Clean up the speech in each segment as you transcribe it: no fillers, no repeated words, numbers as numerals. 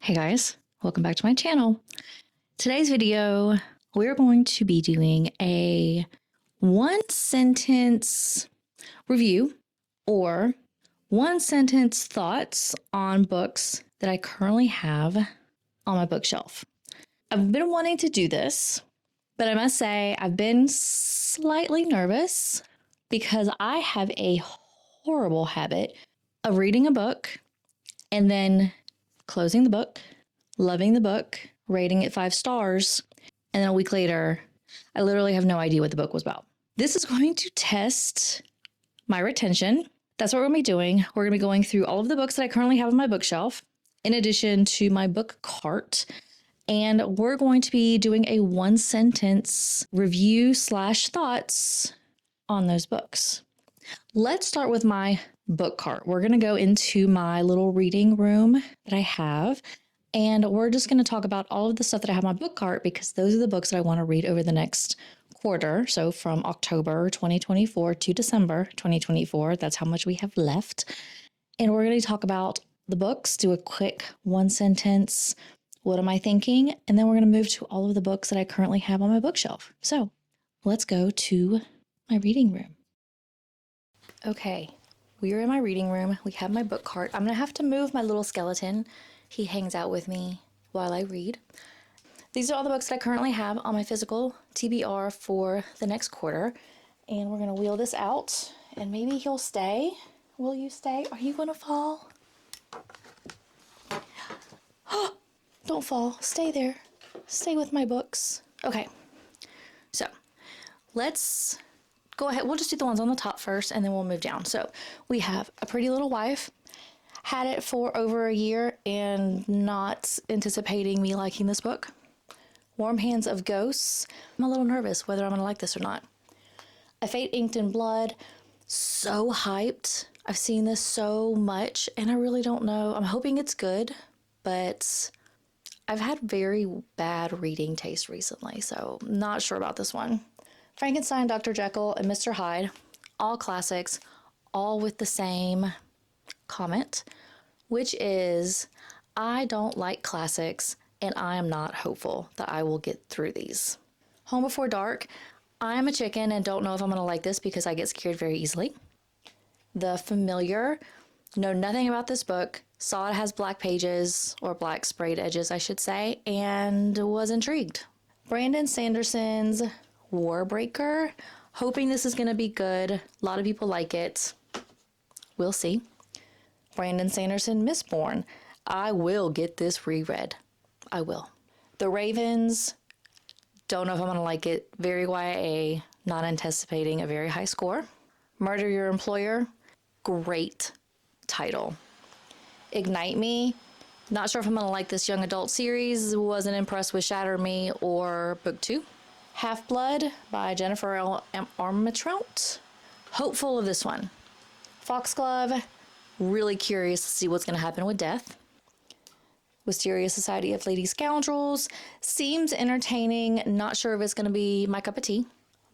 Hey guys, welcome back to my channel. Today's video, we're going to be doing a one sentence review or one sentence thoughts on books that I currently have on my bookshelf. I've been wanting to do this, but I must say I've been slightly nervous because I have a horrible habit of reading a book and then closing the book, loving the book, rating it 5 stars, and then a week later, I literally have no idea what the book was about. This is going to test my retention. That's what we're going to be doing. We're going to be going through all of the books that I currently have on my bookshelf, in addition to my book cart, and we're going to be doing a one sentence review / thoughts on those books. Let's start with my book cart. We're going to go into my little reading room that I have, and we're just going to talk about all of the stuff that I have on my book cart because those are the books that I want to read over the next quarter. So from October 2024 to December 2024, that's how much we have left. And we're going to talk about the books, do a quick one sentence, what am I thinking? And then we're going to move to all of the books that I currently have on my bookshelf. So let's go to my reading room. Okay, we are in my reading room. We have my book cart. I'm going to have to move my little skeleton. He hangs out with me while I read. These are all the books that I currently have on my physical TBR for the next quarter. And we're going to wheel this out and maybe he'll stay. Will you stay? Are you going to fall? Don't fall. Stay there. Stay with my books. Okay, so let's go ahead. We'll just do the ones on the top first and then we'll move down. So we have A Pretty Little Wife. Had it for over a year and not anticipating me liking this book. Warm Hands of Ghosts. I'm a little nervous whether I'm going to like this or not. A Fate Inked in Blood. So hyped. I've seen this so much and I really don't know. I'm hoping it's good, but I've had very bad reading taste recently, so not sure about this one. Frankenstein, Dr. Jekyll, and Mr. Hyde. All classics, all with the same comment, which is I don't like classics and I am not hopeful that I will get through these. Home Before Dark. I'm a chicken and don't know if I'm going to like this because I get scared very easily. The Familiar. Know nothing about this book. Saw it has black pages, or black sprayed edges I should say, and was intrigued. Brandon Sanderson's Warbreaker. Hoping this is going to be good. A lot of people like it. We'll see. Brandon Sanderson, Mistborn. I will get this reread. I will. The Ravens. Don't know if I'm going to like it. Very YA. Not anticipating a very high score. Murder Your Employer. Great title. Ignite Me. Not sure if I'm going to like this young adult series. Wasn't impressed with Shatter Me or Book 2. Half-Blood by Jennifer Armentrout. Hopeful of this one. Foxglove. Really curious to see what's going to happen with Death. Wisteria Society of Lady Scoundrels. Seems entertaining. Not sure if it's going to be my cup of tea.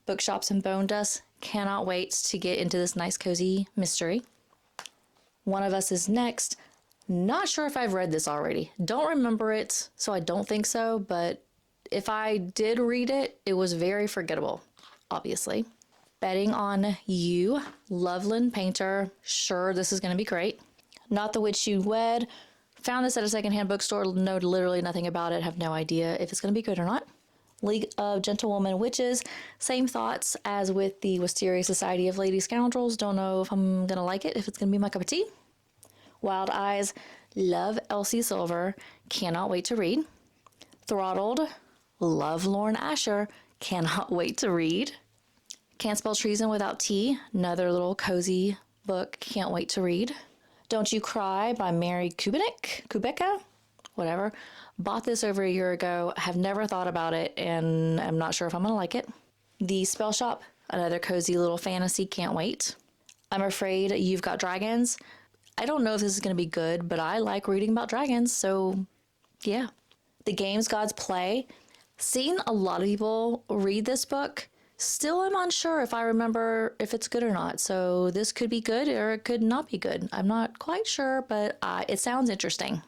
Bookshops and Bone Dust. Cannot wait to get into this nice cozy mystery. One of Us Is Next. Not sure if I've read this already. Don't remember it, so I don't think so, but if I did read it, it was very forgettable, obviously. Betting on You, Loveland Painter. Sure, this is going to be great. Not the Witch You Wed. Found this at a secondhand bookstore. Know literally nothing about it. Have no idea if it's going to be good or not. League of Gentlewoman Witches. Same thoughts as with the Wisteria Society of Lady Scoundrels. Don't know if I'm going to like it, if it's going to be my cup of tea. Wild Eyes. Love Elsie Silver. Cannot wait to read. Throttled. Love Lauren Asher. Cannot wait to read. Can't Spell Treason Without Tea. Another little cozy book. Can't wait to read. Don't You Cry by Mary Kubeka? Whatever. Bought this over a year ago. Have never thought about it and I'm not sure if I'm going to like it. The Spell Shop. Another cozy little fantasy. Can't wait. I'm Afraid You've Got Dragons. I don't know if this is going to be good, but I like reading about dragons, so yeah. The Games Gods Play. Seen a lot of people read this book. Still, I'm unsure if I remember if it's good or not. So this could be good or it could not be good. I'm not quite sure, but it sounds interesting.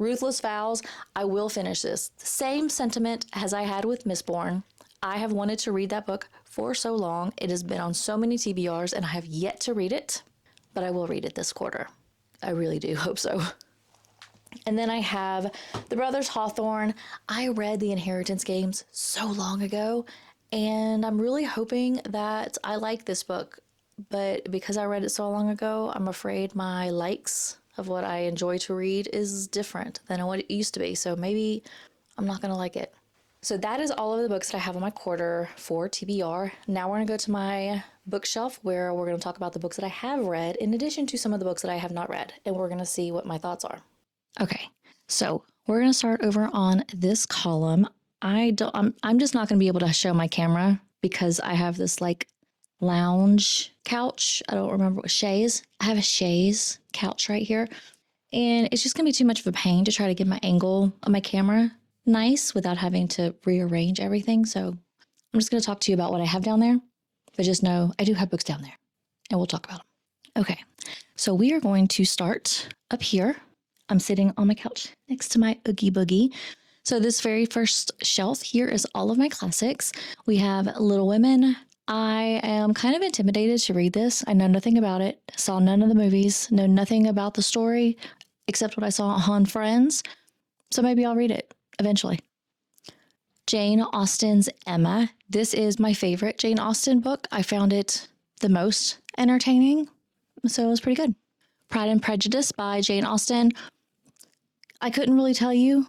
Ruthless Vows, I will finish this. Same sentiment as I had with Mistborn. I have wanted to read that book for so long. It has been on so many TBRs and I have yet to read it, but I will read it this quarter. I really do hope so. And then I have The Brothers Hawthorne. I read the Inheritance Games so long ago, and I'm really hoping that I like this book. But because I read it so long ago, I'm afraid my likes of what I enjoy to read is different than what it used to be. So maybe I'm not going to like it. So that is all of the books that I have on my quarter for TBR. Now we're going to go to my bookshelf where we're going to talk about the books that I have read in addition to some of the books that I have not read. And we're going to see what my thoughts are. Okay, so we're going to start over on this column. I'm just not going to be able to show my camera because I have this like lounge couch. I don't remember what chaise. I have a chaise couch right here. And it's just going to be too much of a pain to try to get my angle of my camera nice without having to rearrange everything. So I'm just going to talk to you about what I have down there. But just know I do have books down there and we'll talk about them. Okay, so we are going to start up here. I'm sitting on my couch next to my Oogie Boogie. So this very first shelf here is all of my classics. We have Little Women. I am kind of intimidated to read this. I know nothing about it. Saw none of the movies. Know nothing about the story except what I saw on Friends. So maybe I'll read it eventually. Jane Austen's Emma. This is my favorite Jane Austen book. I found it the most entertaining. So it was pretty good. Pride and Prejudice by Jane Austen. I couldn't really tell you.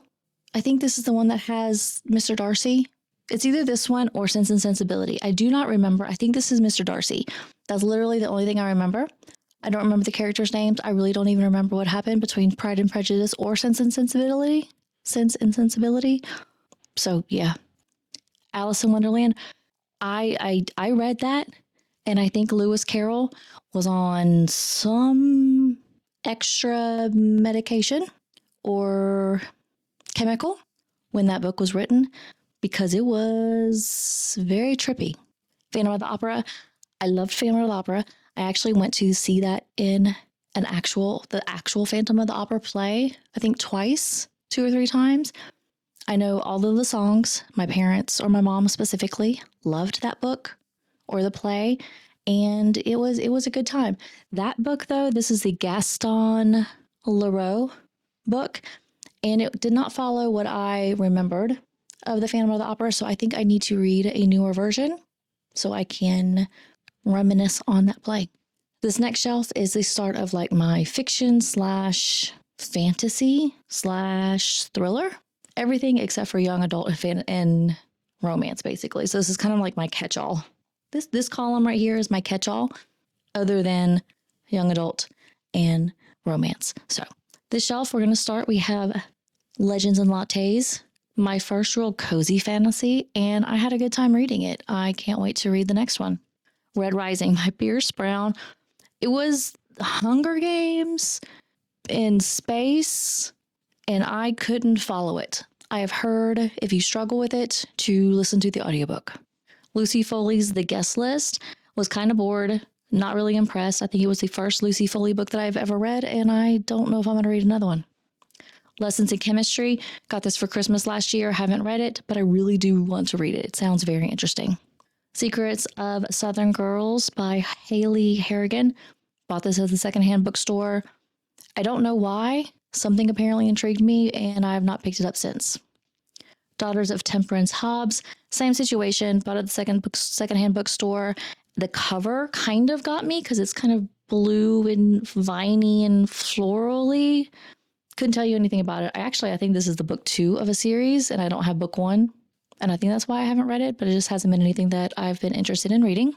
I think this is the one that has Mr. Darcy. It's either this one or Sense and Sensibility. I do not remember. I think this is Mr. Darcy. That's literally the only thing I remember. I don't remember the characters' names. I really don't even remember what happened between Pride and Prejudice or Sense and Sensibility. Sense and Sensibility. So yeah. Alice in Wonderland. I read that, and I think Lewis Carroll was on some extra medication or chemical when that book was written because it was very trippy. Phantom of the Opera. I loved Phantom of the Opera. I actually went to see that in the actual Phantom of the Opera play, I think twice, 2 or 3 times. I know all of the songs. My parents, or my mom specifically, loved that book or the play, and it was a good time. That book, though, this is the Gaston Leroux book, and it did not follow what I remembered of the Phantom of the Opera, so I think I need to read a newer version so I can reminisce on that play. This next shelf is the start of like my fiction / fantasy / thriller. Everything except for young adult and romance, basically. So this is kind of like my catch-all. This column right here is my catch-all other than young adult and romance. So this shelf, we're going to start. We have Legends and Lattes, my first real cozy fantasy, and I had a good time reading it. I can't wait to read the next one. Red Rising by Pierce Brown. It was Hunger Games in space, and I couldn't follow it. I have heard, if you struggle with it, to listen to the audiobook. Lucy Foley's The Guest List. Was kind of bored, not really impressed. I think it was the first Lucy Foley book that I've ever read, and I don't know if I'm going to read another one. Lessons in Chemistry. Got this for Christmas last year. Haven't read it, but I really do want to read it. It sounds very interesting. Secrets of Southern Girls by Haley Harrigan. Bought this at the secondhand bookstore. I don't know why. Something apparently intrigued me, and I have not picked it up since. Daughters of Temperance Hobbs. Same situation. Bought at the secondhand bookstore. The cover kind of got me because it's kind of blue and viney and florally. Couldn't tell you anything about it. I think this is the book 2 of a series, and I don't have book 1. And I think that's why I haven't read it, but it just hasn't been anything that I've been interested in reading.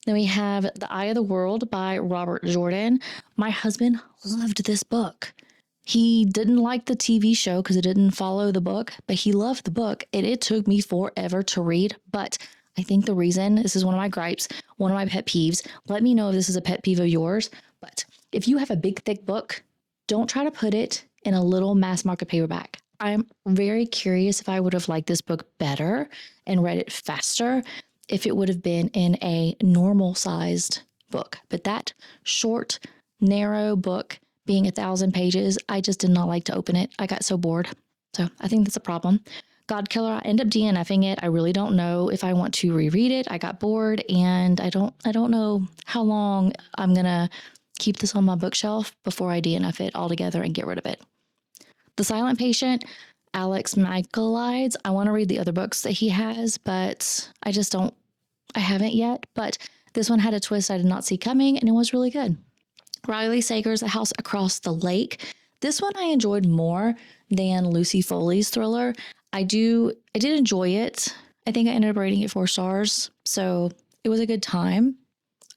Then we have The Eye of the World by Robert Jordan. My husband loved this book. He didn't like the TV show because it didn't follow the book, but he loved the book, and it took me forever to read. But I think the reason, this is one of my gripes, one of my pet peeves. Let me know if this is a pet peeve of yours. But if you have a big, thick book, don't try to put it in a little mass market paperback. I'm very curious if I would have liked this book better and read it faster if it would have been in a normal sized book. But that short, narrow book being 1,000 pages, I just did not like to open it. I got so bored. So I think that's a problem. God Killer, I end up DNFing it. I really don't know if I want to reread it. I got bored, and I don't know how long I'm gonna keep this on my bookshelf before I DNF it altogether and get rid of it. The Silent Patient, Alex Michaelides. I want to read the other books that he has, but I haven't yet. But this one had a twist I did not see coming, and it was really good. Riley Sager's A House Across the Lake. This one I enjoyed more than Lucy Foley's thriller. I did enjoy it. I think I ended up rating it 4 stars. So it was a good time.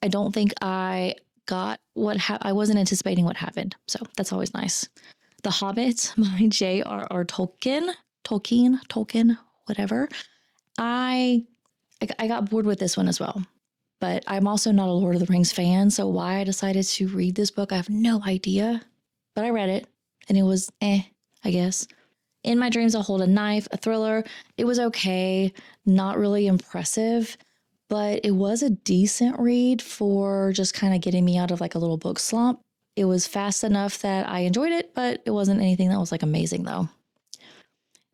I don't think I got I wasn't anticipating what happened. So that's always nice. The Hobbit by J.R.R. Tolkien, whatever. I got bored with this one as well. But I'm also not a Lord of the Rings fan, so why I decided to read this book, I have no idea. But I read it, and it was I guess. In My Dreams, I'll Hold a Knife, a thriller. It was okay, not really impressive, but it was a decent read for just kind of getting me out of like a little book slump. It was fast enough that I enjoyed it, but it wasn't anything that was like amazing though.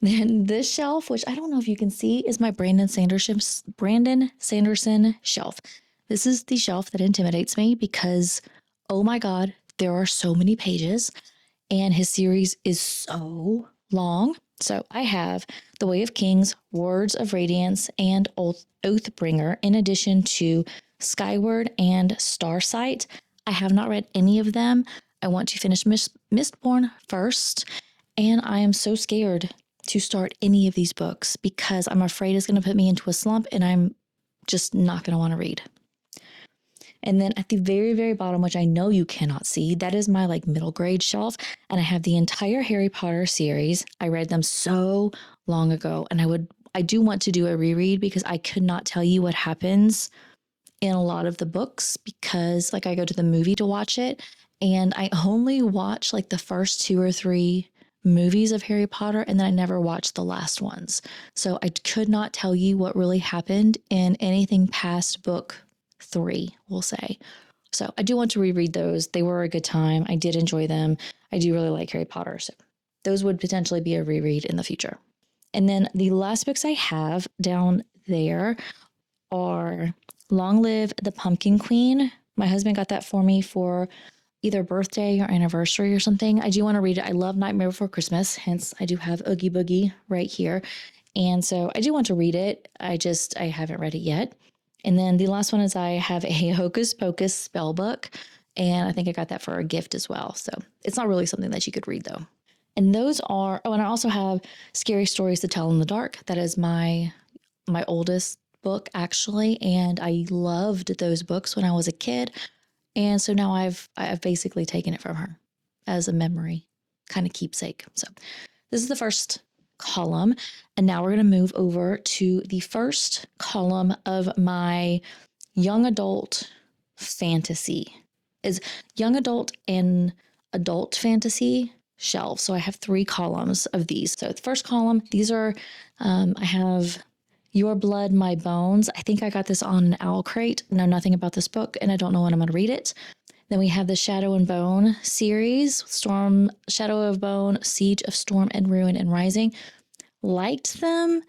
Then this shelf, which I don't know if you can see, is my Brandon Sanderson shelf. This is the shelf that intimidates me because, oh my God, there are so many pages and his series is so long. So I have The Way of Kings, Words of Radiance, and Oathbringer, in addition to Skyward and Starsight. I have not read any of them. I want to finish Mistborn first, and I am so scared to start any of these books because I'm afraid it's going to put me into a slump and I'm just not going to want to read. And then at the very, very bottom, which I know you cannot see, that is my like middle grade shelf. And I have the entire Harry Potter series. I read them so long ago, and I do want to do a reread because I could not tell you what happens in a lot of the books because like I go to the movie to watch it and I only watch like the first 2 or 3 movies of Harry Potter, and then I never watched the last ones. So I could not tell you what really happened in anything past book 3, we'll say. So I do want to reread those. They were a good time. I did enjoy them. I do really like Harry Potter. So those would potentially be a reread in the future. And then the last books I have down there are Long Live the Pumpkin Queen. My husband got that for me for either birthday or anniversary or something. I do want to read it. I love Nightmare Before Christmas, hence I do have Oogie Boogie right here. And so I do want to read it. I haven't read it yet. And then the last one is I have a Hocus Pocus spell book, and I think I got that for a gift as well. So it's not really something that you could read though. And those are, and I also have Scary Stories to Tell in the Dark. That is my oldest book actually, and I loved those books when I was a kid. And so now I've basically taken it from her as a memory, kind of keepsake. So this is the first column. And now we're going to move over to the first column of my young adult fantasy. Is young adult and adult fantasy shelf. So I have 3 columns of these. So the first column, these are, I have Your Blood, My Bones. I think I got this on an Owl Crate. Know nothing about this book, and I don't know when I'm going to read it. Then we have the Shadow and Bone series, Shadow of Bone, Siege of Storm and Ruin and Rising. Liked them,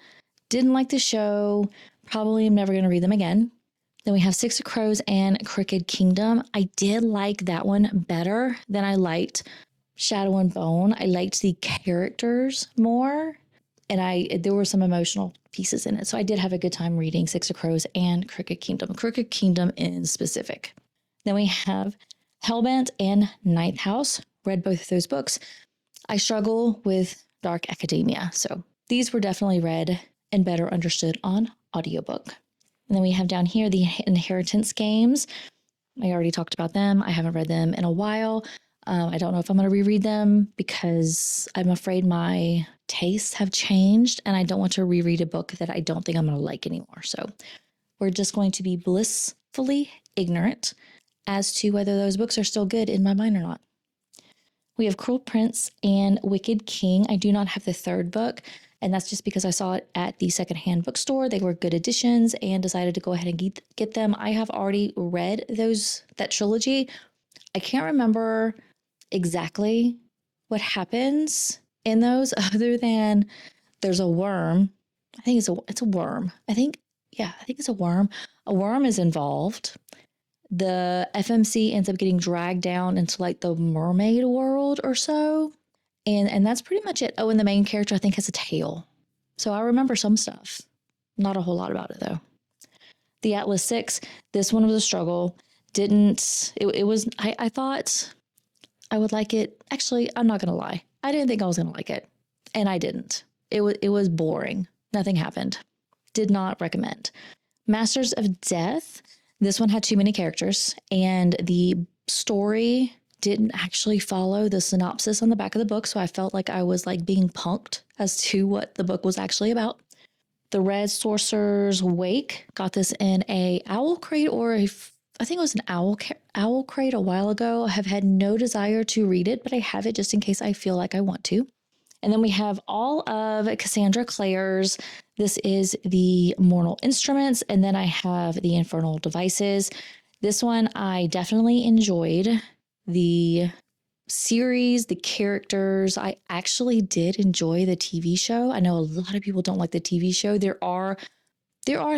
didn't like the show, probably am never going to read them again. Then we have Six of Crows and Crooked Kingdom. I did like that one better than I liked Shadow and Bone. I liked the characters more, and there were some emotional pieces in it. So I did have a good time reading Six of Crows and Crooked Kingdom in specific. Then we have Hellbent and Ninth House. Read both of those books. I struggle with Dark Academia, so these were definitely read and better understood on audiobook. And then we have down here the Inheritance Games. I already talked about them. I haven't read them in a while. I don't know if I'm going to reread them because I'm afraid my tastes have changed and I don't want to reread a book that I don't think I'm going to like anymore. So we're just going to be blissfully ignorant as to whether those books are still good in my mind or not. We have Cruel Prince and Wicked King. I do not have the 3rd book, and that's just because I saw it at the secondhand bookstore. They were good editions and decided to go ahead and get them. I have already read that trilogy. I can't remember exactly what happens in those other than there's a worm. I think it's a worm. I think it's a worm. A worm is involved. The FMC ends up getting dragged down into like the mermaid world or so. And that's pretty much it. Oh, and the main character I think has a tail. So I remember some stuff. Not a whole lot about it though. The Atlas 6, this one was a struggle. It was, I thought I would like it. Actually, I'm not going to lie. I didn't think I was going to like it. And I didn't. It was boring. Nothing happened. Did not recommend. Masters of Death. This one had too many characters, and the story didn't actually follow the synopsis on the back of the book, so I felt like I was like being punked as to what the book was actually about. The Red Sorcerer's Wake, got this in a owl crate I think it was an owl crate a while ago. I have had no desire to read it, but I have it just in case I feel like I want to. And then we have all of Cassandra Clare's. This is the Mortal Instruments. And then I have the Infernal Devices. This one I definitely enjoyed. The series, the characters. I actually did enjoy the TV show. I know a lot of people don't like the TV show. There are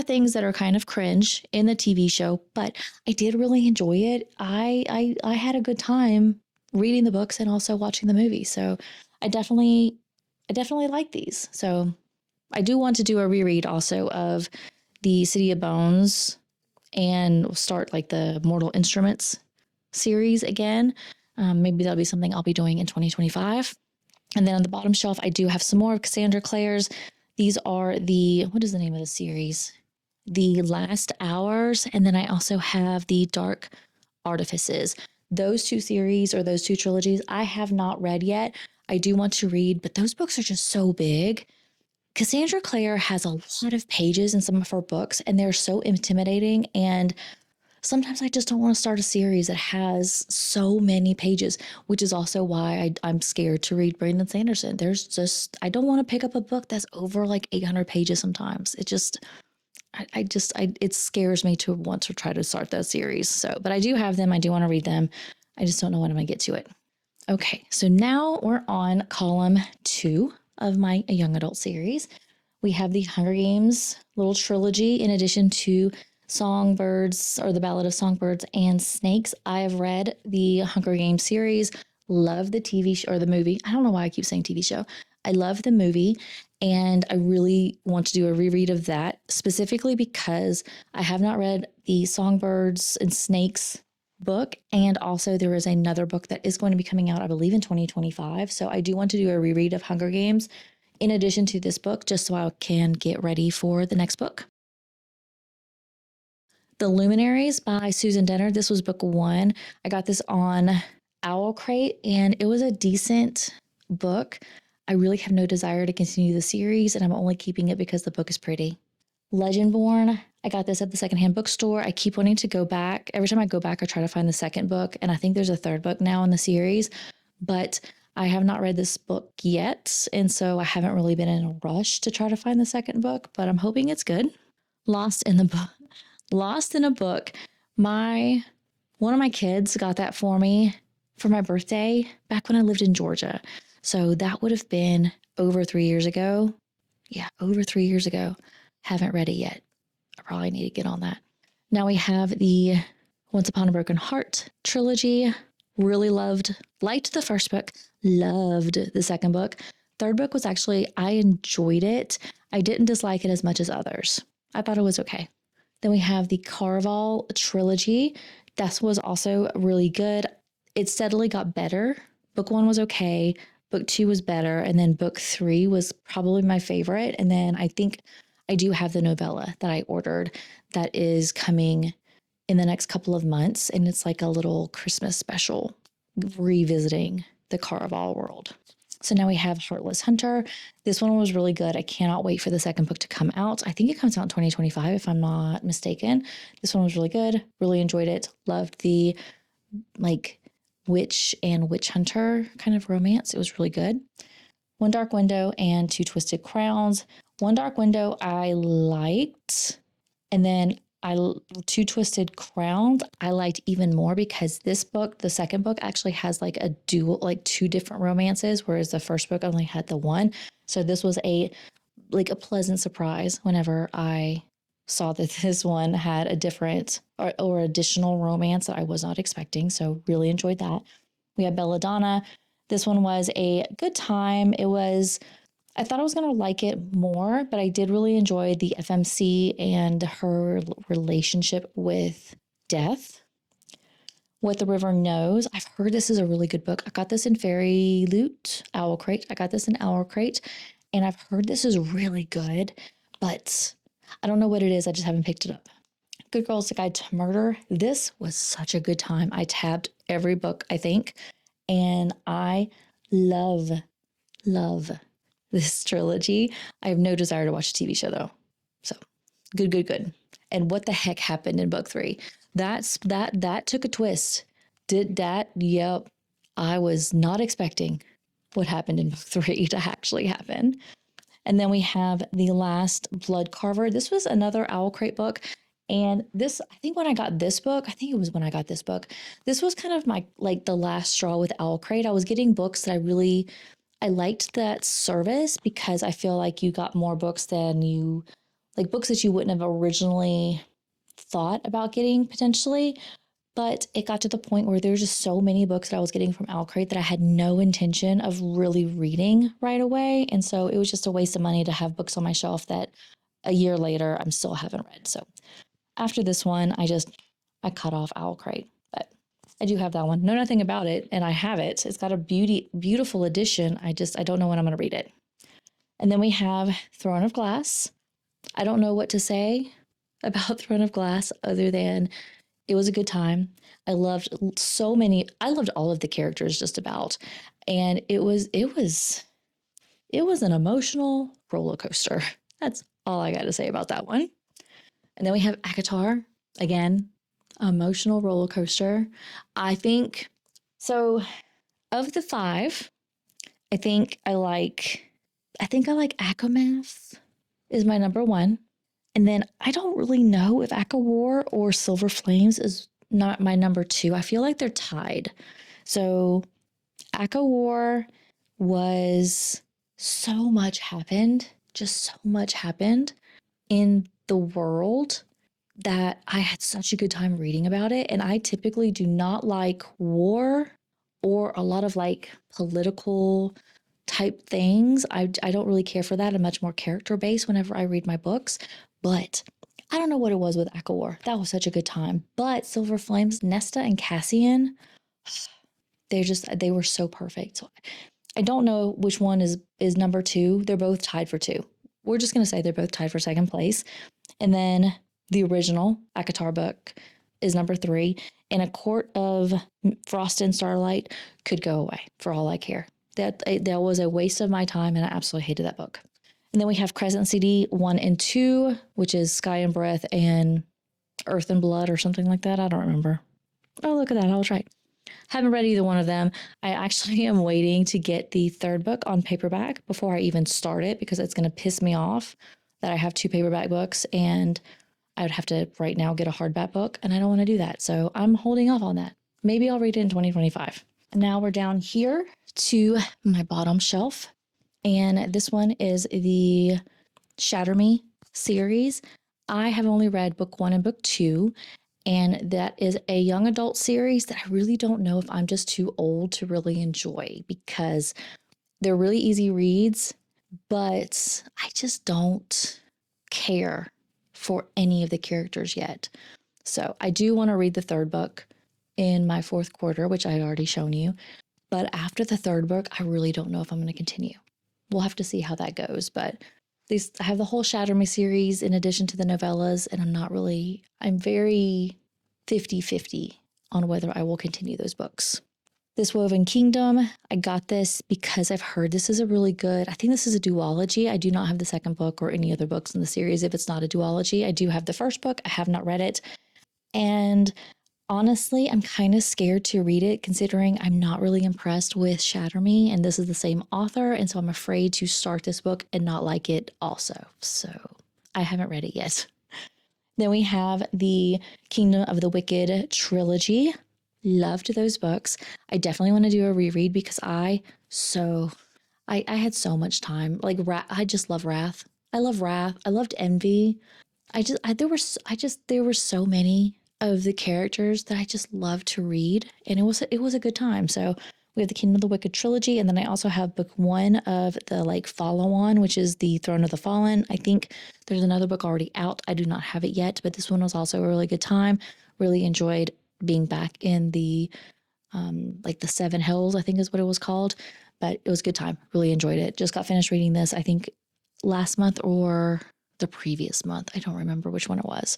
things that are kind of cringe in the TV show, but I did really enjoy it. I had a good time reading the books and also watching the movie. So I definitely like these. So I do want to do a reread also of the City of Bones and start like the Mortal Instruments series again. Maybe that'll be something I'll be doing in 2025. And then on the bottom shelf, I do have some more of Cassandra Clare's. These are what is the name of the series? The Last Hours. And then I also have the Dark Artifices. Those two series or those two trilogies I have not read yet. I do want to read, but those books are just so big. Cassandra Clare has a lot of pages in some of her books, and they're so intimidating. And sometimes I just don't want to start a series that has so many pages, which is also why I'm scared to read Brandon Sanderson. I don't want to pick up a book that's over like 800 pages sometimes. It scares me to want to try to start that series. So, but I do have them. I do want to read them. I just don't know when I'm going to get to it. Okay, so now we're on column 2 of my young adult series. We have the Hunger Games little trilogy in addition to Songbirds or the Ballad of Songbirds and Snakes. I have read the Hunger Games series, love the TV show or the movie. I don't know why I keep saying TV show. I love the movie, and I really want to do a reread of that specifically because I have not read the Songbirds and Snakes book. And also there is another book that is going to be coming out, I believe, in 2025. So I do want to do a reread of Hunger Games in addition to this book, just so I can get ready for the next book. The Luminaries by Susan Dennard. This was book 1. I got this on Owl Crate, and it was a decent book. I really have no desire to continue the series, and I'm only keeping it because the book is pretty. Legendborn. I got this at the secondhand bookstore. I keep wanting to go back. Every time I go back, I try to find the second book, and I think there's a third book now in the series, but I have not read this book yet, and so I haven't really been in a rush to try to find the second book, but I'm hoping it's good. Lost in a Book. One of my kids got that for me for my birthday back when I lived in Georgia. So that would have been over 3 years ago. Yeah, over 3 years ago. Haven't read it yet. I probably need to get on that. Now we have the Once Upon a Broken Heart trilogy. Really liked the first book, loved the second book. Third book was I enjoyed it. I didn't dislike it as much as others. I thought it was okay. Then we have the Carval trilogy. That was also really good. It steadily got better. Book 1 was okay. Book 2 was better. And then book 3 was probably my favorite. And then I think I do have the novella that I ordered that is coming in the next couple of months. And it's like a little Christmas special revisiting the Carval world. So now we have Heartless Hunter. This one was really good. I cannot wait for the second book to come out. I think it comes out in 2025, if I'm not mistaken. This one was really good. Really enjoyed it. Loved the witch and witch hunter kind of romance. It was really good. One Dark Window and Two Twisted Crowns. One Dark Window I liked. And then Two Twisted Crowns, I liked even more because this book, the second book, actually has like a dual, like two different romances, whereas the first book only had the one. So this was a pleasant surprise whenever I saw that this one had a different or additional romance that I was not expecting. So really enjoyed that. We have Belladonna. This one was a good time. I thought I was going to like it more, but I did really enjoy the FMC and her relationship with death. What the River Knows. I've heard this is a really good book. I got this in Fairy Loot, Owl Crate. I got this in Owl Crate, and I've heard this is really good, but I don't know what it is. I just haven't picked it up. Good Girl's Guide to Murder. This was such a good time. I tabbed every book, I think, and I love this trilogy. I have no desire to watch a TV show though. So good. And what the heck happened in book 3? That took a twist. Did that? Yep. I was not expecting what happened in book 3 to actually happen. And then we have The Last Blood Carver. This was another Owl Crate book. And this, I think when I got this book, this was kind of my, like the last straw with Owl Crate. I was getting books that I liked that service because I feel like you got more books than books that you wouldn't have originally thought about getting potentially. But it got to the point where there's just so many books that I was getting from Owl Crate that I had no intention of really reading right away. And so it was just a waste of money to have books on my shelf that a year later I still haven't read. So after this one, I cut off Owl Crate. But I do have that one. Know nothing about it, and I have it. It's got a beautiful edition. I don't know when I'm going to read it. And then we have Throne of Glass. I don't know what to say about Throne of Glass other than it was a good time. I loved all of the characters just about. And it was an emotional roller coaster. That's all I got to say about that one. And then we have ACOTAR. Again, emotional roller coaster. I think so. Of the 5, I think I like ACOMAF is my number 1. And then I don't really know if ACOWAR or Silver Flames is not my number 2. I feel like they're tied. So ACOWAR was so much happened, just so much happened in the world that I had such a good time reading about it. And I typically do not like war or a lot of like political type things. I don't really care for that. I'm much more character based whenever I read my books. But I don't know what it was with ACOWAR. That was such a good time. But Silver Flames, Nesta and Cassian, they were so perfect. So I don't know which one is number 2. They're both tied for 2. We're just going to say they're both tied for second place. And then the original ACOTAR book is number 3. And A Court of Frost and Starlight could go away for all I care. That was a waste of my time, and I absolutely hated that book. And then we have Crescent CD 1 and 2, which is Sky and Breath and Earth and Blood or something like that. I don't remember. Oh, look at that. I was right. Haven't read either one of them. I actually am waiting to get the third book on paperback before I even start it because it's going to piss me off that I have 2 paperback books and I would have to right now get a hardback book, and I don't want to do that. So I'm holding off on that. Maybe I'll read it in 2025. Now we're down here to my bottom shelf. And this one is the Shatter Me series. I have only read book 1 and book 2. And that is a young adult series that I really don't know if I'm just too old to really enjoy because they're really easy reads, but I just don't care for any of the characters yet. So I do want to read the third book in my 4th quarter, which I had already shown you. But after the third book, I really don't know if I'm going to continue. We'll have to see how that goes. But I have the whole Shatter Me series in addition to the novellas, and I'm very 50-50 on whether I will continue those books. This Woven Kingdom, I got this because I've heard this is I think this is a duology. I do not have the second book or any other books in the series if it's not a duology. I do have the first book. I have not read it. And honestly, I'm kind of scared to read it considering I'm not really impressed with Shatter Me, and this is the same author, and so I'm afraid to start this book and not like it also. So I haven't read it yet. Then we have the Kingdom of the Wicked trilogy. Loved those books. I definitely want to do a reread because I had so much time. Like I just love Wrath. I love Wrath. I loved Envy. There were so many of the characters that I just loved to read, and it was a good time. So we have the Kingdom of the Wicked trilogy, and then I also have book one of the like follow on, which is the Throne of the Fallen. I think there's another book already out. I do not have it yet, but this one was also a really good time. Really enjoyed being back in the like the Seven Hells, I think is what it was called. But it was a good time. Really enjoyed it. Just got finished reading this, I think last month or the previous month. I don't remember which one it was.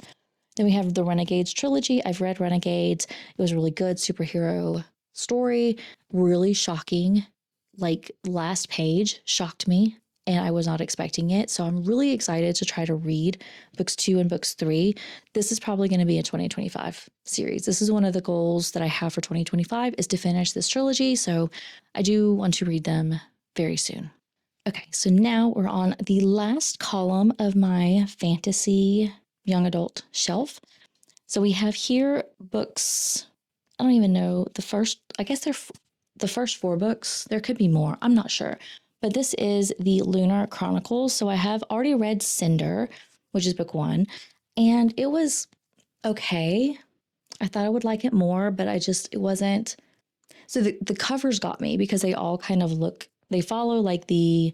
Then we have the Renegades trilogy. I've read Renegades. It was really good superhero story, really shocking. Like last page shocked me and I was not expecting it. So I'm really excited to try to read books 2 and books 3. This is probably going to be a 2025 series. This is one of the goals that I have for 2025 is to finish this trilogy. So I do want to read them very soon. Okay, so now we're on the last column of my fantasy young adult shelf. So we have here books, I don't even know, I guess they're the first 4 books. There could be more, I'm not sure. But this is the Lunar Chronicles. So I have already read Cinder, which is book 1, and it was okay. I thought I would like it more, but it wasn't. So the covers got me because they all kind of they follow like the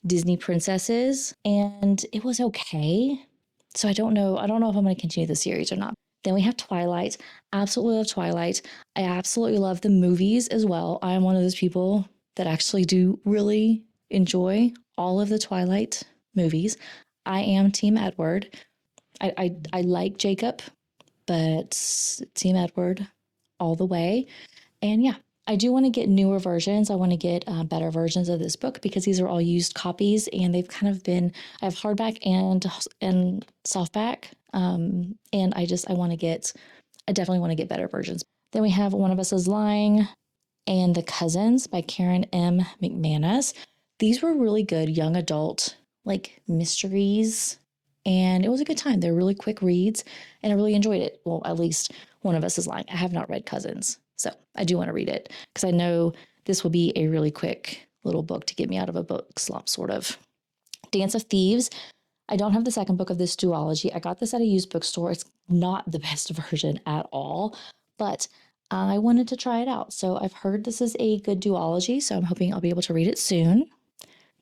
Disney princesses, and it was okay. So I don't know if I'm going to continue the series or not. Then we have Twilight. Absolutely love Twilight. I absolutely love the movies as well. I am one of those people that actually do really enjoy all of the Twilight movies. I am Team Edward. I like Jacob, but Team Edward all the way. And yeah, I do want to get newer versions. I want to get better versions of this book because these are all used copies and they've kind of been, I have hardback and softback. And I definitely want to get better versions. Then we have One of Us is Lying and The Cousins by Karen M. McManus. These were really good young adult like mysteries. And it was a good time. They're really quick reads and I really enjoyed it. Well, at least One of Us is Lying. I have not read Cousins. So I do want to read it because I know this will be a really quick little book to get me out of a book slump, sort of. Dance of Thieves. I don't have the second book of this duology. I got this at a used bookstore. It's not the best version at all, but I wanted to try it out. So I've heard this is a good duology, so I'm hoping I'll be able to read it soon.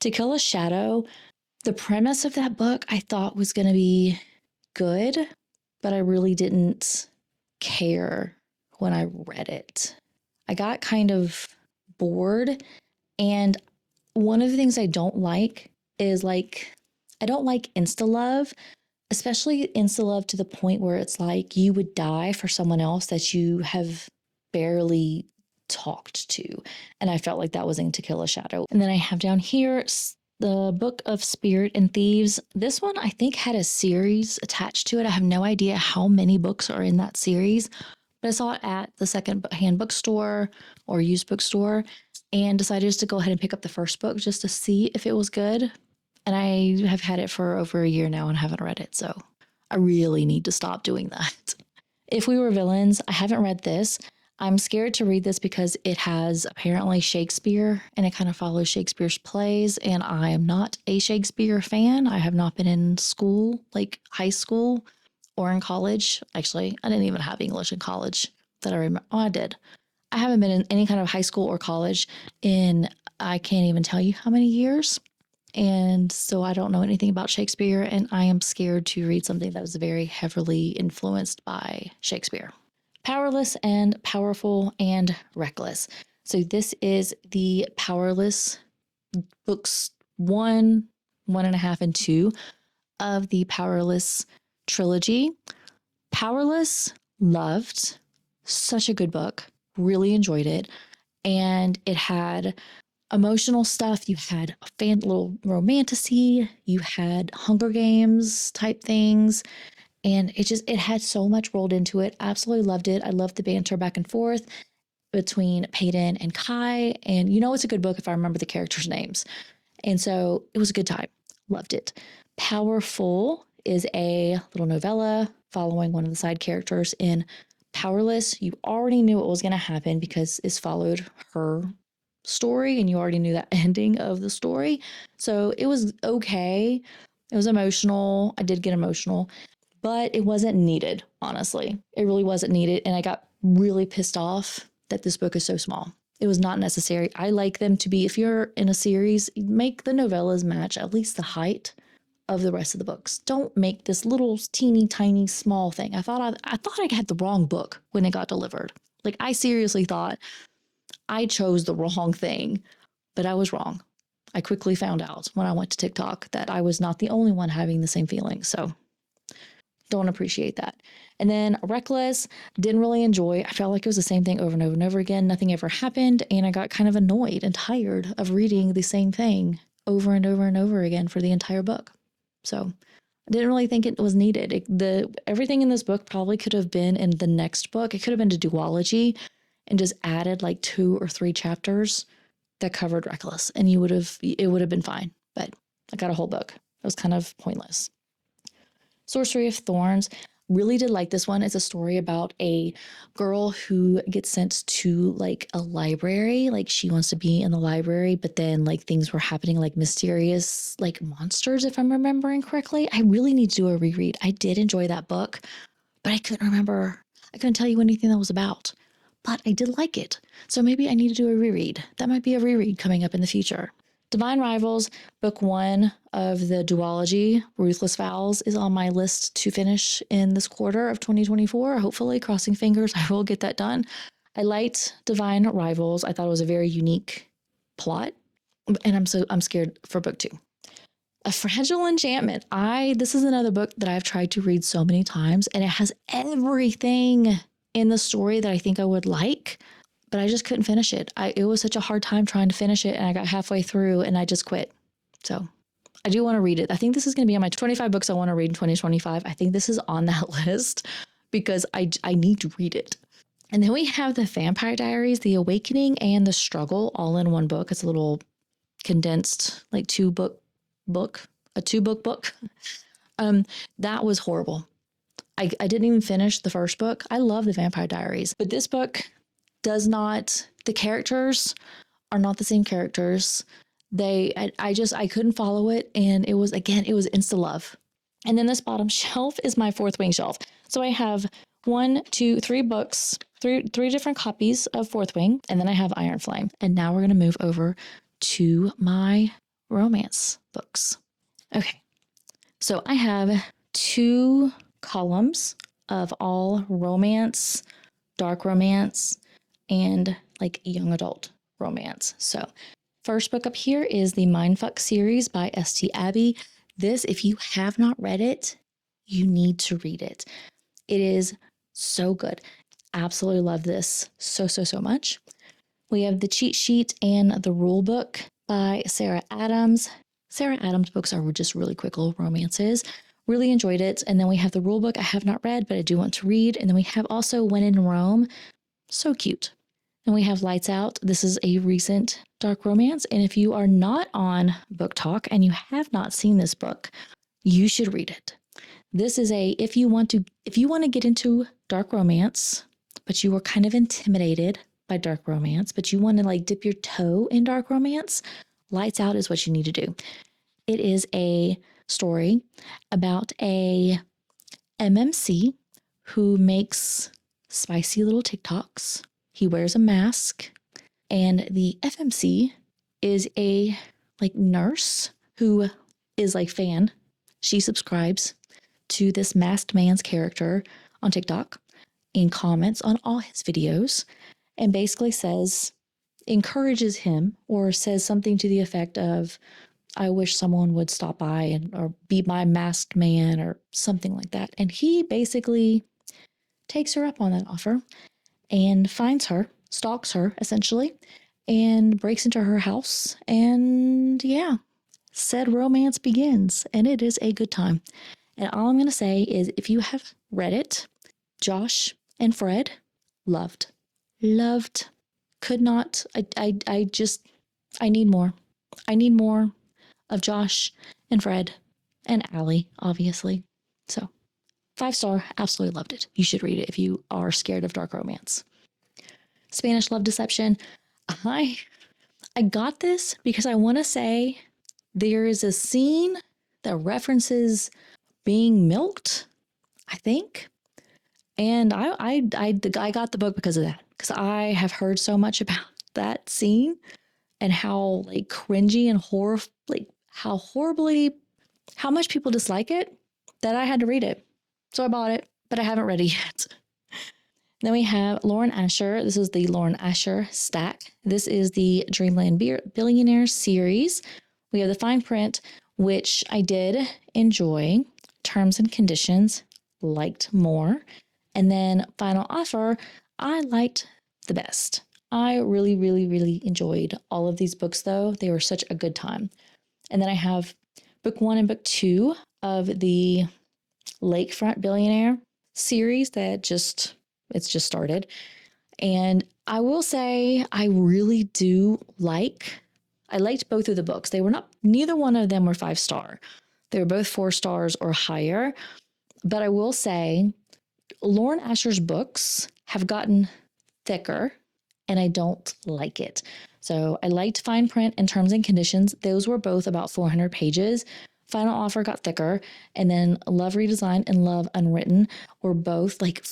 To Kill a Shadow. The premise of that book I thought was going to be good, but I really didn't care when I read it. I got kind of bored, and one of the things I don't like is like, I don't like insta-love, especially insta-love to the point where it's like you would die for someone else that you have barely talked to. And I felt like that was in To Kill a Shadow. And then I have down here the Book of Spirit and Thieves. This one I think had a series attached to it. I have no idea how many books are in that series, but I saw it at the second-hand bookstore or used bookstore and decided just to go ahead and pick up the first book just to see if it was good. And I have had it for over a year now and haven't read it, so I really need to stop doing that. If We Were Villains, I haven't read this. I'm scared to read this because it has apparently Shakespeare and it kind of follows Shakespeare's plays, and I am not a Shakespeare fan. I have not been in school, like high school, or in college. Actually, I didn't even have English in college that I remember. Oh, I did. I haven't been in any kind of high school or college in, I can't even tell you how many years. And so I don't know anything about Shakespeare, and I am scared to read something that was very heavily influenced by Shakespeare. Powerless and Powerful and Reckless. So this is the Powerless books 1, 1.5, and 2 of the Powerless trilogy. Powerless, loved. Such a good book. Really enjoyed it. And it had emotional stuff. You had a little romantasy. You had Hunger Games type things. And it had so much rolled into it. Absolutely loved it. I loved the banter back and forth between Peyton and Kai. And it's a good book if I remember the characters' names. And so it was a good time. Loved it. Powerful is a little novella following one of the side characters in Powerless. You already knew what was going to happen because it's followed her story and you already knew that ending of the story. So it was okay. It was emotional. I did get emotional, but it wasn't needed, honestly. It really wasn't needed. And I got really pissed off that this book is so small. It was not necessary. I like them to be, if you're in a series, make the novellas match at least the height of the rest of the books. Don't make this little teeny tiny small thing. I thought I had the wrong book when it got delivered. Like I seriously thought I chose the wrong thing, but I was wrong. I quickly found out when I went to TikTok that I was not the only one having the same feeling. So don't appreciate that. And then Reckless, didn't really enjoy. I felt like it was the same thing over and over and over again. Nothing ever happened. And I got kind of annoyed and tired of reading the same thing over and over and over again for the entire book. So I didn't really think it was needed. Everything in this book probably could have been in the next book. It could have been a duology and just added like 2 or 3 chapters that covered Reckless, and it would have been fine. But I got a whole book. It was kind of pointless. Sorcery of Thorns. Really did like this one. It's a story about a girl who gets sent to like a library. Like she wants to be in the library, but then like things were happening, like mysterious like monsters, if I'm remembering correctly. I really need to do a reread. I did enjoy that book, but I couldn't remember. I couldn't tell you anything that was about, but I did like it. So maybe I need to do a reread. That might be a reread coming up in the future. Divine Rivals, book 1 of the duology, Ruthless Vows, is on my list to finish in this quarter of 2024. Hopefully, crossing fingers, I will get that done. I liked Divine Rivals. I thought it was a very unique plot, and I'm scared for book 2. A Fragile Enchantment. This is another book that I've tried to read so many times, and it has everything in the story that I think I would like, but I just couldn't finish it. It was such a hard time trying to finish it, and I got halfway through and I just quit. So I do want to read it. I think this is going to be on my 25 books I want to read in 2025. I think this is on that list because I need to read it. And then we have the Vampire Diaries, The Awakening, and The Struggle all in one book. It's a little condensed, like 2-book book. That was horrible. I didn't even finish the first book. I love the Vampire Diaries, but this book does not, the characters are not the same characters. I couldn't follow it. And it was insta love. And then this bottom shelf is my Fourth Wing shelf. So I have 1, 2, 3 books, three different copies of Fourth Wing. And then I have Iron Flame. And now we're going to move over to my romance books. Okay. So I have 2 columns of all romance, dark romance, and like young adult romance. So first book up here is the Mindfuck series by St. Abbey. This, if you have not read it, you need to read it. It is so good. Absolutely love this so much. We have the cheat sheet and the rule book by Sarah Adams. Sarah Adams books are just really quick little romances. Really enjoyed it. And then we have the rule book I have not read, but I do want to read. And then we have also When in Rome. So cute. And we have Lights Out. This is a recent dark romance. And if you are not on Book Talk and you have not seen this book, you should read it. This is if you want to get into dark romance, but you are kind of intimidated by dark romance, but you want to like dip your toe in dark romance, Lights Out is what you need to do. It is a story about a MMC who makes spicy little TikToks. He wears a mask, and the FMC is a like nurse who is like fan. She subscribes to this masked man's character on TikTok and comments on all his videos and basically encourages him or says something to the effect of, I wish someone would stop by or be my masked man or something like that. And he basically takes her up on that offer and finds her, stalks her essentially, and breaks into her house. And yeah, said romance begins, and it is a good time. And all I'm going to say is if you have read it, Josh and Fred, loved, could not, I need more. I need more of Josh and Fred and Allie, obviously. So 5-star, absolutely loved it. You should read it if you are scared of dark romance. Spanish Love Deception. I got this because I want to say there is a scene that references being milked, I think. And I got the book because of that, because I have heard so much about that scene and how like cringy and how much people dislike it that I had to read it. So I bought it, but I haven't read it yet. Then we have Lauren Asher. This is the Lauren Asher stack. This is the Dreamland Billionaire series. We have the fine print, which I did enjoy. Terms and Conditions, liked more. And then Final Offer, I liked the best. I really, really, really enjoyed all of these books, though. They were such a good time. And then I have book 1 and book 2 of the Lakefront Billionaire series that it's just started. And I will say I really I liked both of the books. Neither one of them were 5-star. They were both 4 stars or higher. But I will say Lauren Asher's books have gotten thicker and I don't like it. So I liked Fine Print and Terms and Conditions. Those were both about 400 pages. Final Offer got thicker. And then Love Redesigned and Love Unwritten were both like,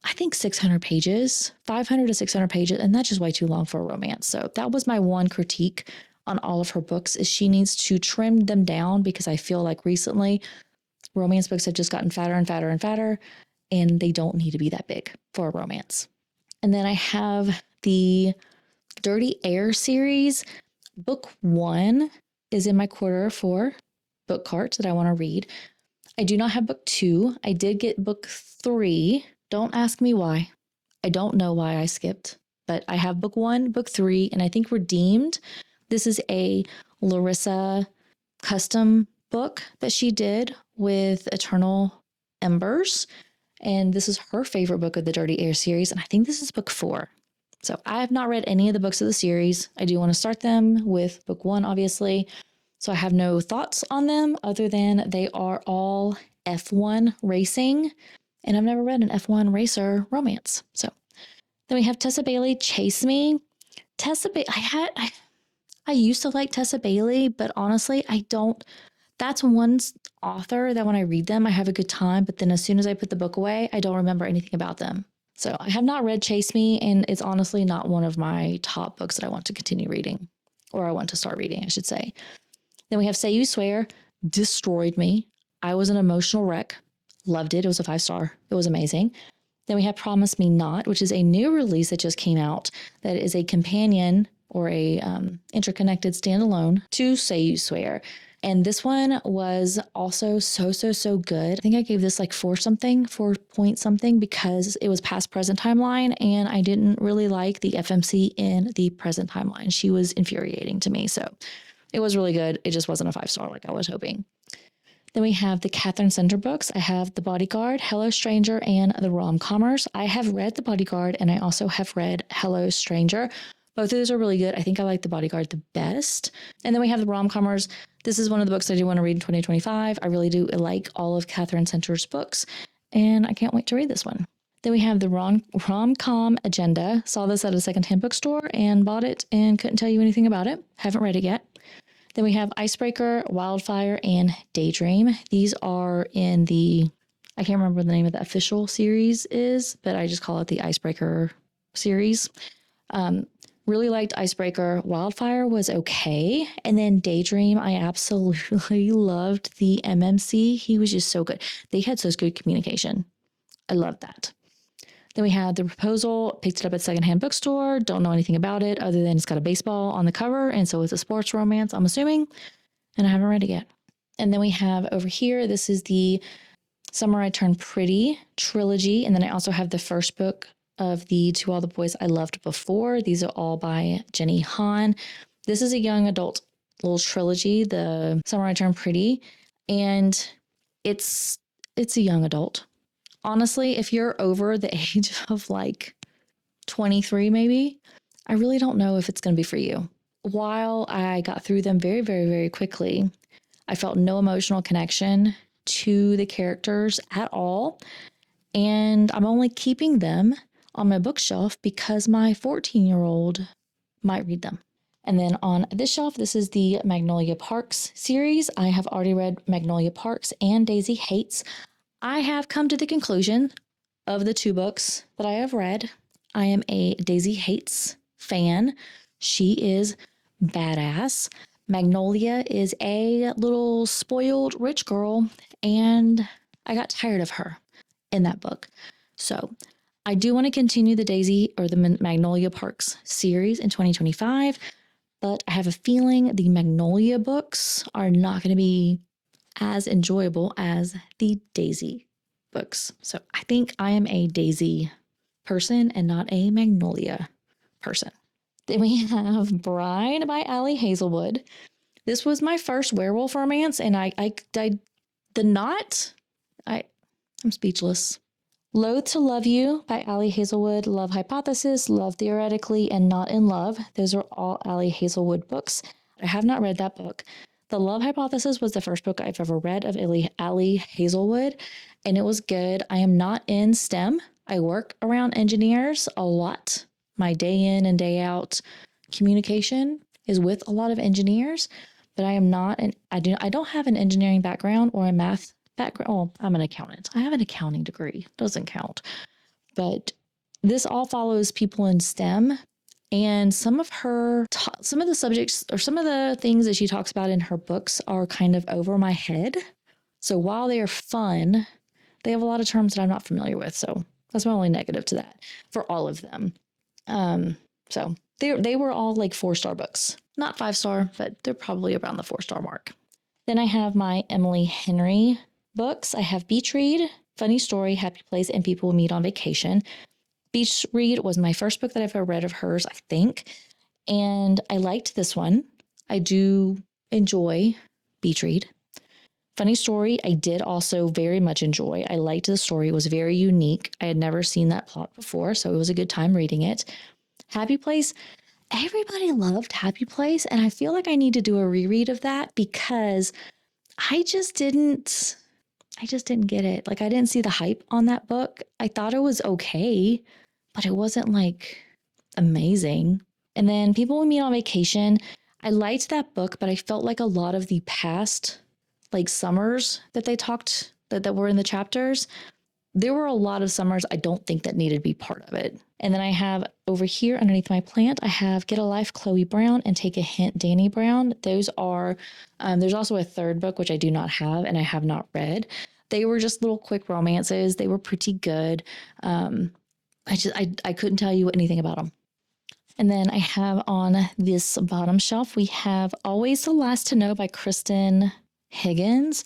I think 600 pages, 500 to 600 pages. And that's just way too long for a romance. So that was my one critique on all of her books, is she needs to trim them down, because I feel like recently romance books have just gotten fatter and fatter and fatter, and they don't need to be that big for a romance. And then I have the Dirty Air series. Book 1 is in my quarter 4 book cart that I want to read. I do not have book 2. I did get book 3. Don't ask me why. I don't know why I skipped, but I have book 1, book 3, and I think Redeemed. This is a Larissa custom book that she did with Eternal Embers. And this is her favorite book of the Dirty Air series. And I think this is book 4. So I have not read any of the books of the series. I do want to start them with book 1, obviously. So I have no thoughts on them other than they are all F1 racing. And I've never read an F1 racer romance. So then we have Tessa Bailey, Chase Me. I used to like Tessa Bailey, but honestly, that's one author that when I read them, I have a good time. But then as soon as I put the book away, I don't remember anything about them. So I have not read Chase Me, and it's honestly not one of my top books that I want to continue reading, or I want to start reading, I should say. Then we have Say You Swear, destroyed me. I was an emotional wreck. Loved it. It was a 5-star. It was amazing. Then we have Promise Me Not, which is a new release that just came out that is a companion or a interconnected standalone to Say You Swear. And this one was also so good. I think I gave this like 4 point something, because it was past present timeline, and I didn't really like the FMC in the present timeline. She was infuriating to me. So it was really good. It just wasn't a 5-star like I was hoping. Then we have the Catherine Center books. I have The Bodyguard, Hello Stranger, and The Rom-Commers. I have read The Bodyguard, and I also have read Hello Stranger. Both of those are really good. I think I like The Bodyguard the best. And then we have The Rom-Commers. This is one of the books I do want to read in 2025. I really do like all of Catherine Center's books, and I can't wait to read this one. Then we have the Rom-Com Agenda. Saw this at a secondhand bookstore and bought it and couldn't tell you anything about it. Haven't read it yet. Then we have Icebreaker, Wildfire, and Daydream. These are in I can't remember what the name of the official series is, but I just call it the Icebreaker series. Really liked Icebreaker. Wildfire was okay. And then Daydream, I absolutely loved the MMC. He was just so good. They had such good communication. I loved that. Then we had The Proposal, picked it up at secondhand bookstore. Don't know anything about it other than it's got a baseball on the cover. And so it's a sports romance, I'm assuming. And I haven't read it yet. And then we have over here, this is the Summer I Turned Pretty trilogy. And then I also have the first book of the To All the Boys I Loved Before. These are all by Jenny Han. This is a young adult little trilogy, the Summer I Turned Pretty. And it's a young adult. Honestly, if you're over the age of like 23, maybe, I really don't know if it's going to be for you. While I got through them very, very, very quickly, I felt no emotional connection. to the characters at all. And I'm only keeping them on my bookshelf because my 14-year-old might read them. And then on this shelf, this is the Magnolia Parks series. I have already read Magnolia Parks and Daisy Hates. I have come to the conclusion of the 2 books that I have read, I am a Daisy Hates fan. She is badass. Magnolia is a little spoiled rich girl, and I got tired of her in that book. So I do want to continue the Daisy or the Magnolia Parks series in 2025, but I have a feeling the Magnolia books are not going to be as enjoyable as the Daisy books. So I think I am a Daisy person and not a Magnolia person. Then we have Bride by Allie Hazelwood. This was my first werewolf romance, and I'm speechless. Loath to Love You by Allie Hazelwood, Love Hypothesis, Love Theoretically, and Not in Love. Those are all Allie Hazelwood books. I have not read that book. The Love Hypothesis was the first book I've ever read of Allie Hazelwood, and it was good. I am not in STEM. I work around engineers a lot. My day in and day out communication is with a lot of engineers, but I am not, and I don't have an engineering background or a math background. Oh, I'm an accountant. I have an accounting degree. Doesn't count. But this all follows people in STEM, and some of the subjects or some of the things that she talks about in her books are kind of over my head. So while they are fun, they have a lot of terms that I'm not familiar with. So that's my only negative to that for all of them. So they were all like 4-star books, not 5-star, but they're probably around the 4-star mark. Then I have my Emily Henry books. I have Beach Read, Funny Story, Happy Place, and People Meet on Vacation. Beach Read was my first book that I've ever read of hers, I think. And I liked this one. I do enjoy Beach Read. Funny Story, I did also very much enjoy. I liked the story. It was very unique. I had never seen that plot before, so it was a good time reading it. Happy Place, everybody loved Happy Place, and I feel like I need to do a reread of that because I just didn't get it. Like, I didn't see the hype on that book. I thought it was okay, but it wasn't like amazing. And then People We Meet on Vacation, I liked that book, but I felt like a lot of the past like summers that they talked that were in the chapters, there were a lot of summers I don't think that needed to be part of it. And then I have over here underneath my plant, I have Get a Life, Chloe Brown, and Take a Hint, Danny Brown. Those are, there's also a third book, which I do not have and I have not read. They were just little quick romances. They were pretty good. I couldn't tell you anything about them. And then I have on this bottom shelf, we have Always the Last to Know by Kristen Higgins.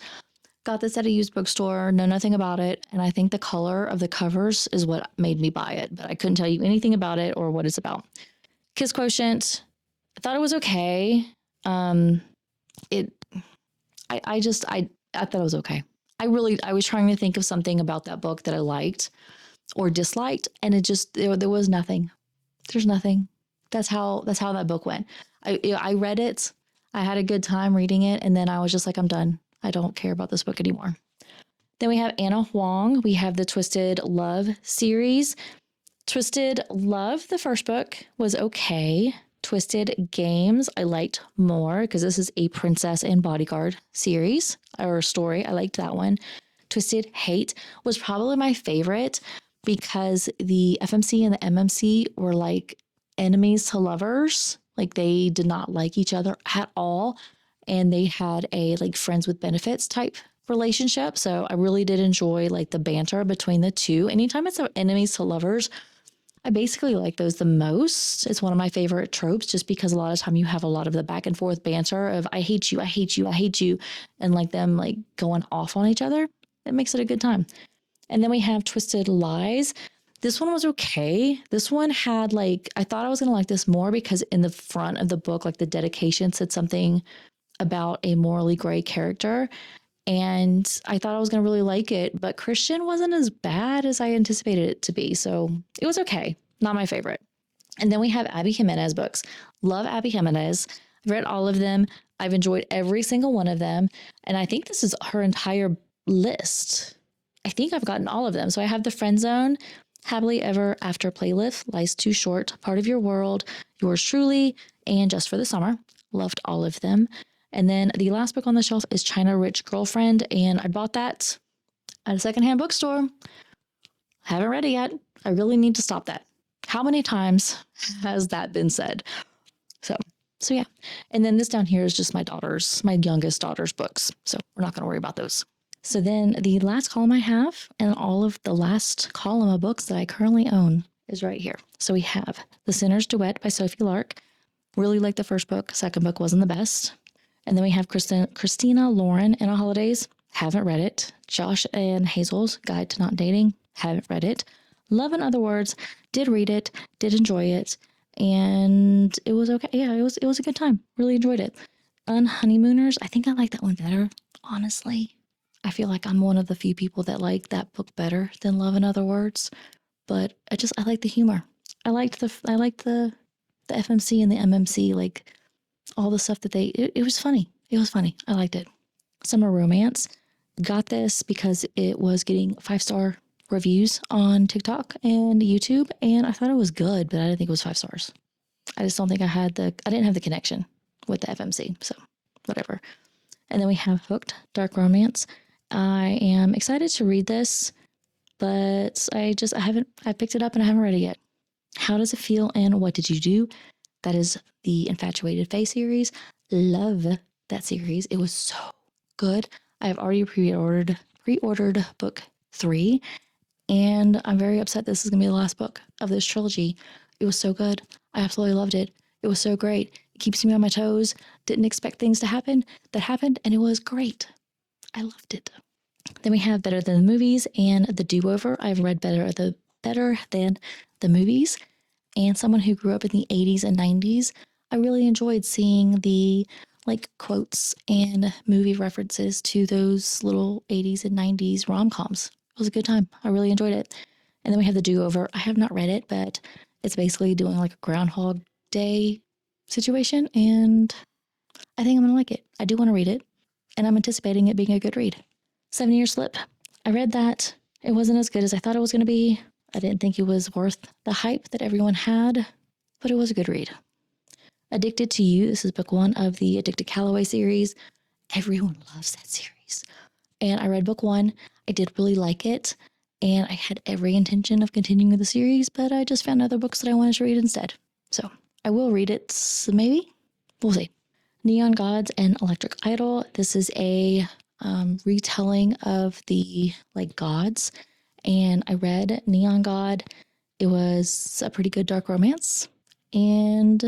Got this at a used bookstore, know nothing about it, and I think the color of the covers is what made me buy it, but I couldn't tell you anything about it or what it's about. Kiss Quotient, I thought it was okay. I thought it was okay. I was trying to think of something about that book that I liked or disliked, and there was nothing. There's nothing. That's how that book went. I read it. I had a good time reading it, and then I was just like, I'm done. I don't care about this book anymore. Then we have Anna Huang. We have the Twisted Love series. Twisted Love, the first book, was okay. Twisted Games, I liked more because this is a Princess and Bodyguard series or story. I liked that one. Twisted Hate was probably my favorite because the FMC and the MMC were like enemies to lovers. Like they did not like each other at all. And they had a like friends with benefits type relationship. So I really did enjoy like the banter between the two. Anytime it's enemies to lovers, I basically like those the most. It's one of my favorite tropes just because a lot of time you have a lot of the back and forth banter of I hate you, I hate you, I hate you, and like them like going off on each other. It makes it a good time. And then we have Twisted Lies. This one was okay. This one had like, I thought I was going to like this more because in the front of the book, like the dedication said something about a morally gray character. And I thought I was going to really like it, but Christian wasn't as bad as I anticipated it to be. So it was okay. Not my favorite. And then we have Abby Jimenez books. Love Abby Jimenez. I've read all of them. I've enjoyed every single one of them. And I think this is her entire list, I think I've gotten all of them. So I have The Friend Zone, Happily Ever After Playlist, Life's Too Short, Part of Your World, Yours Truly, and Just for the Summer. Loved all of them. And then the last book on the shelf is China Rich Girlfriend, and I bought that at a secondhand bookstore. Haven't read it yet. I really need to stop that. How many times has that been said? So yeah. And then this down here is just my youngest daughter's books. So we're not going to worry about those. So then the last column I have, and all of the last column of books that I currently own, is right here. So we have The Sinner's Duet by Sophie Lark. Really liked the first book. Second book wasn't the best. And then we have Christina Lauren in a Holidays. Haven't read it. Josh and Hazel's Guide to Not Dating. Haven't read it. Love in Other Words. Did read it. Did enjoy it. And it was okay. Yeah, it was a good time. Really enjoyed it. Unhoneymooners. I think I like that one better, honestly. I feel like I'm one of the few people that like that book better than Love in Other Words. But I like the humor. I liked the FMC and the MMC, like all the stuff that it was funny. It was funny. I liked it. Summer Romance. Got this because it was getting 5-star reviews on TikTok and YouTube, and I thought it was good, but I didn't think it was 5 stars. I just don't think I didn't have the connection with the FMC, so whatever. And then we have Hooked, Dark Romance. I am excited to read this, but I picked it up and I haven't read it yet. How Does It Feel and What Did You Do? That is the Infatuated Faye series. Love that series. It was so good. I have already pre-ordered book 3, and I'm very upset this is going to be the last book of this trilogy. It was so good. I absolutely loved it. It was so great. It keeps me on my toes. Didn't expect things to happen. That happened, and it was great. I loved it. Then we have Better Than the Movies and The Do-Over. I've read Better Than the Movies. And someone who grew up in the 80s and 90s, I really enjoyed seeing the quotes and movie references to those little 80s and 90s rom-coms. It was a good time. I really enjoyed it. And then we have The Do-Over. I have not read it, but it's basically doing like a Groundhog Day situation, and I think I'm going to like it. I do want to read it, and I'm anticipating it being a good read. 7 Year Slip. I read that. It wasn't as good as I thought it was going to be. I didn't think it was worth the hype that everyone had, but it was a good read. Addicted to You. This is book 1 of the Addicted Calloway series. Everyone loves that series. And I read book 1. I did really like it, and I had every intention of continuing the series, but I just found other books that I wanted to read instead. So I will read it, maybe. We'll see. Neon Gods and Electric Idol. This is a retelling of the gods, and I read Neon God. It was a pretty good dark romance, and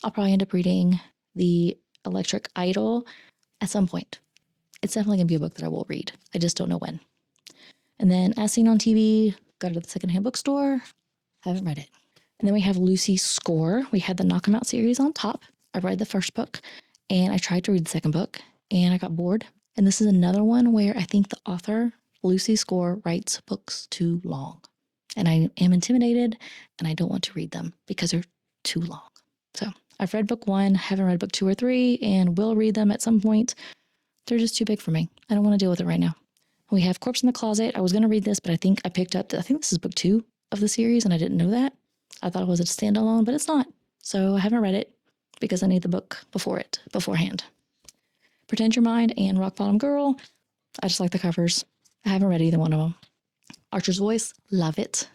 I'll probably end up reading the Electric Idol at some point. It's definitely gonna be a book that I will read. I just don't know when. And then As Seen on TV, got it at the secondhand bookstore. Haven't read it. And then we have Lucy's Score. We had the Knock 'Em Out series on top. I read the first book, and I tried to read the second book, and I got bored. And this is another one where I think the author, Lucy Score, writes books too long. And I am intimidated, and I don't want to read them because they're too long. So I've read book 1, haven't read book 2 or 3, and will read them at some point. They're just too big for me. I don't want to deal with it right now. We have Corpse in the Closet. I was going to read this, but I think this is book 2 of the series, and I didn't know that. I thought it was a standalone, but it's not. So I haven't read it because I need the book beforehand. Pretend Your Mind and Rock Bottom Girl. I just like the covers. I haven't read either one of them. Archer's Voice. Love it.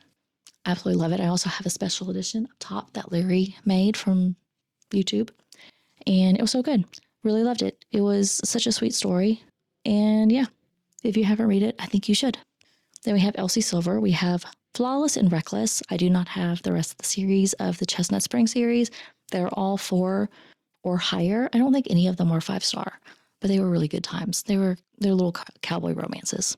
Absolutely love it. I also have a special edition up top that Larry made from YouTube, and it was so good. Really loved it. It was such a sweet story, and yeah, if you haven't read it, I think you should. Then we have Elsie Silver. We have Flawless and Reckless. I do not have the rest of the series of the Chestnut Spring series. They're all 4 or higher. I don't think any of them were 5-star, but they were really good times. They're little cowboy romances.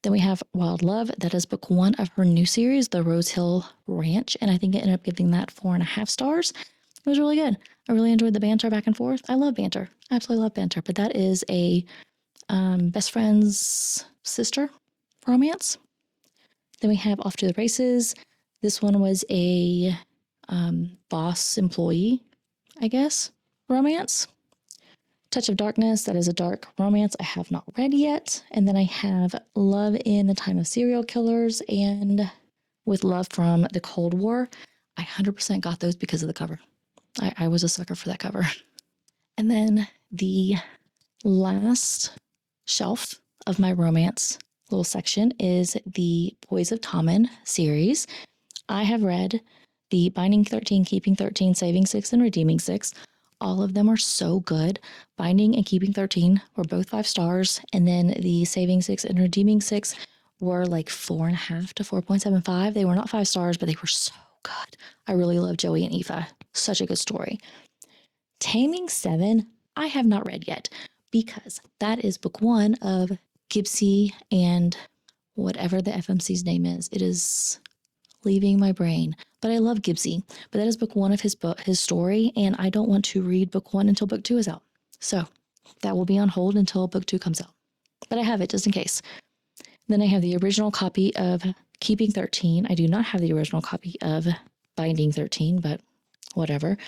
Then we have Wild Love. That is book 1 of her new series, The Rose Hill Ranch, and I think I ended up giving that 4.5 stars. It was really good. I really enjoyed the banter back and forth. I love banter. I absolutely love banter, but that is a best friend's sister romance. Then we have Off to the Races. This one was a boss employee, I guess, romance. Touch of Darkness, that is a dark romance I have not read yet. And then I have Love in the Time of Serial Killers and With Love from the Cold War. I 100% got those because of the cover. I was a sucker for that cover. And then the last shelf of my romance little section is the Boys of Tommen series. I have read the Binding 13, Keeping 13, Saving 6, and Redeeming 6. All of them are so good. Binding and Keeping 13 were both 5 stars. And then the Saving 6 and Redeeming 6 were like 4.5 to 4.75. They were not 5 stars, but they were so good. I really love Joey and Aoife. Such a good story. Taming 7, I have not read yet because that is book 1 of Gibbsy and whatever the FMC's name is. It is leaving my brain, but I love Gibbsy. But that is book 1 of his story, and I don't want to read book 1 until book 2 is out. So that will be on hold until book 2 comes out. But I have it just in case. Then I have the original copy of Keeping 13. I do not have the original copy of Binding 13, but whatever.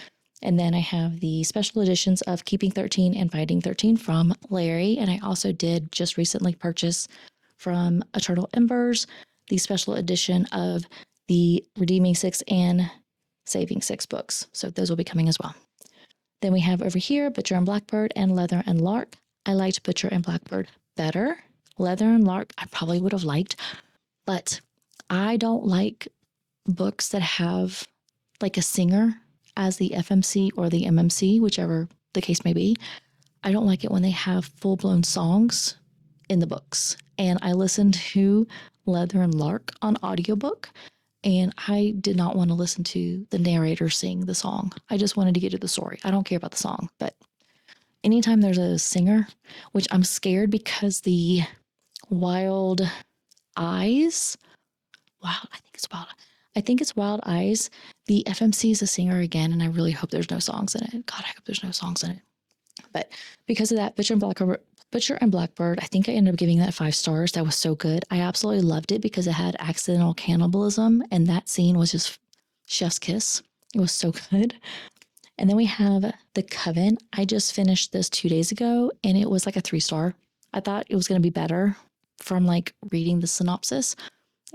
And then I have the special editions of Keeping 13 and Binding 13 from Larry. And I also did just recently purchase from Eternal Embers the special edition of the Redeeming 6 and Saving 6 books. So those will be coming as well. Then we have over here Butcher and Blackbird and Leather and Lark. I liked Butcher and Blackbird better. Leather and Lark I probably would have liked, but I don't like books that have like a singer as the FMC or the MMC, whichever the case may be. I don't like it when they have full-blown songs in the books. And I listened to Leather and Lark on audiobook, and I did not want to listen to the narrator sing the song. I just wanted to get to the story. I don't care about the song, but anytime there's a singer, which I'm scared because the Wild Eyes, I think it's Wild Eyes. The FMC is a singer again, and I really hope there's no songs in it. God, I hope there's no songs in it. But because of that, Butcher and Blackbird, I think I ended up giving that 5 stars. That was so good. I absolutely loved it because it had accidental cannibalism, and that scene was just chef's kiss. It was so good. And then we have The Coven. I just finished this 2 days ago, and it was like a 3-star. I thought it was going to be better from like reading the synopsis.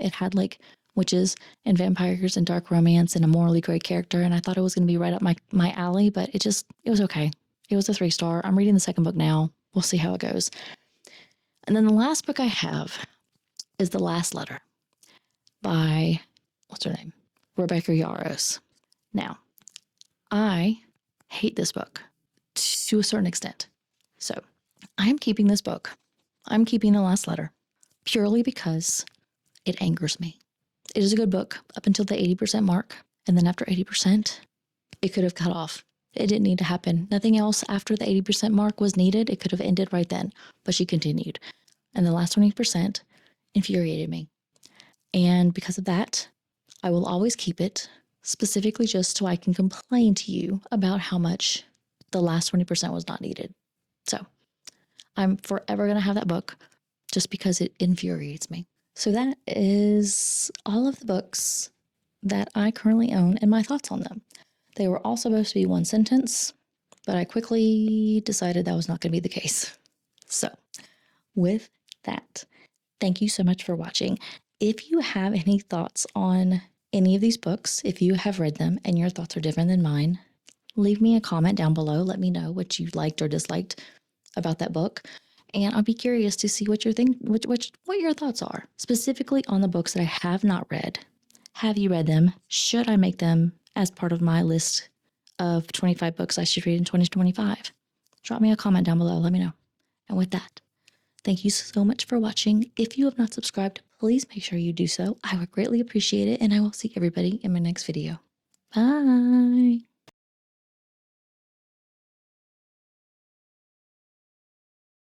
It had like witches and vampires and dark romance and a morally gray character, and I thought it was going to be right up my alley, but it was okay. It was a 3-star. I'm reading the second book now. We'll see how it goes. And then the last book I have is The Last Letter by, what's her name? Rebecca Yarros. Now, I hate this book to a certain extent. So I'm keeping this book. I'm keeping The Last Letter purely because it angers me. It is a good book up until the 80% mark. And then after 80%, it could have cut off. It didn't need to happen. Nothing else after the 80% mark was needed. It could have ended right then, but she continued. And the last 20% infuriated me. And because of that, I will always keep it, specifically just so I can complain to you about how much the last 20% was not needed. So I'm forever going to have that book just because it infuriates me. So that is all of the books that I currently own and my thoughts on them. They were all supposed to be 1 sentence, but I quickly decided that was not going to be the case. So with that, thank you so much for watching. If you have any thoughts on any of these books, if you have read them and your thoughts are different than mine, leave me a comment down below. Let me know what you liked or disliked about that book. And I'll be curious to see what what your thoughts are, specifically on the books that I have not read. Have you read them? Should I make them as part of my list of 25 books I should read in 2025? Drop me a comment down below. Let me know. And with that, thank you so much for watching. If you have not subscribed, please make sure you do so. I would greatly appreciate it, and I will see everybody in my next video. Bye.